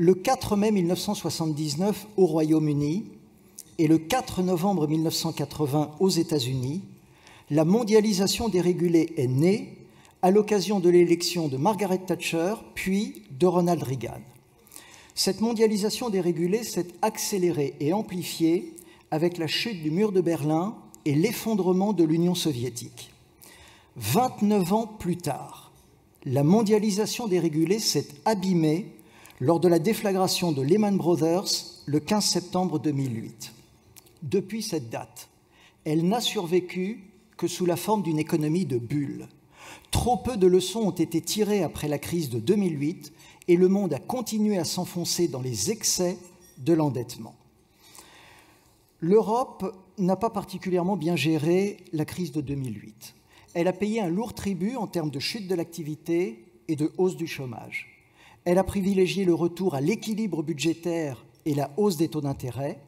le 4 mai 1979 au Royaume-Uni et le 4 novembre 1980 aux États-Unis, la mondialisation dérégulée est née à l'occasion de l'élection de Margaret Thatcher puis de Ronald Reagan. Cette mondialisation dérégulée s'est accélérée et amplifiée avec la chute du mur de Berlin et l'effondrement de l'Union soviétique. 29 ans plus tard, la mondialisation dérégulée s'est abîmée lors de la déflagration de Lehman Brothers le 15 septembre 2008. Depuis cette date, elle n'a survécu que sous la forme d'une économie de bulles. Trop peu de leçons ont été tirées après la crise de 2008 et le monde a continué à s'enfoncer dans les excès de l'endettement. L'Europe n'a pas particulièrement bien géré la crise de 2008. Elle a payé un lourd tribut en termes de chute de l'activité et de hausse du chômage. Elle a privilégié le retour à l'équilibre budgétaire et la hausse des taux d'intérêt.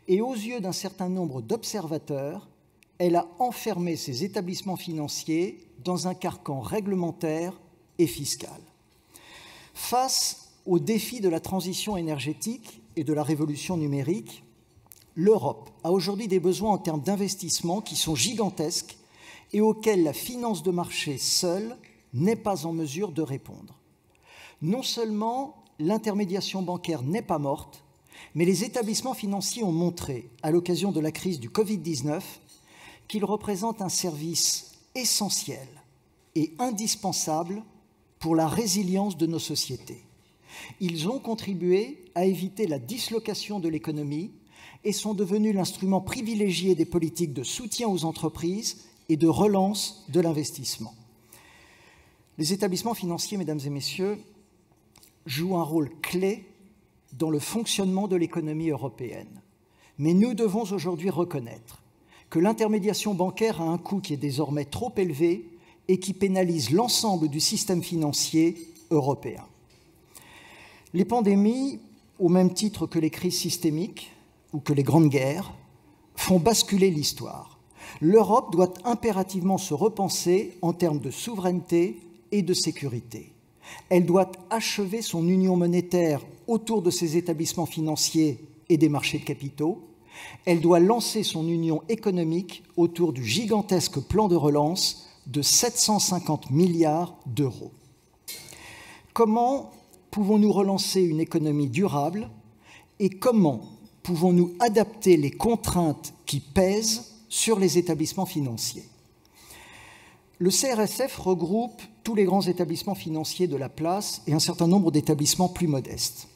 Et aux yeux d'un certain nombre d'observateurs, elle a enfermé ses établissements financiers dans un carcan réglementaire et fiscal. Face aux défis de la transition énergétique et de la révolution numérique, l'Europe a aujourd'hui des besoins en termes d'investissement qui sont gigantesques et auxquels la finance de marché seule n'est pas en mesure de répondre. Non seulement l'intermédiation bancaire n'est pas morte, mais les établissements financiers ont montré, à l'occasion de la crise du Covid-19, qu'ils représentent un service essentiel et indispensable pour la résilience de nos sociétés. Ils ont contribué à éviter la dislocation de l'économie et sont devenus l'instrument privilégié des politiques de soutien aux entreprises et de relance de l'investissement. Les établissements financiers, mesdames et messieurs, jouent un rôle clé dans le fonctionnement de l'économie européenne. Mais nous devons aujourd'hui reconnaître que l'intermédiation bancaire a un coût qui est désormais trop élevé et qui pénalise l'ensemble du système financier européen. Les pandémies, au même titre que les crises systémiques ou que les grandes guerres, font basculer l'histoire. L'Europe doit impérativement se repenser en termes de souveraineté et de sécurité. Elle doit achever son union monétaire autour de ses établissements financiers et des marchés de capitaux. Elle doit lancer son union économique autour du gigantesque plan de relance de 750 milliards d'euros. Comment pouvons-nous relancer une économie durable et comment pouvons-nous adapter les contraintes qui pèsent sur les établissements financiers? Le CRSF regroupe tous les grands établissements financiers de la place et un certain nombre d'établissements plus modestes.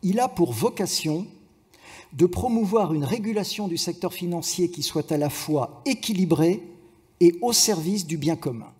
Il a pour vocation de promouvoir une régulation du secteur financier qui soit à la fois équilibrée et au service du bien commun.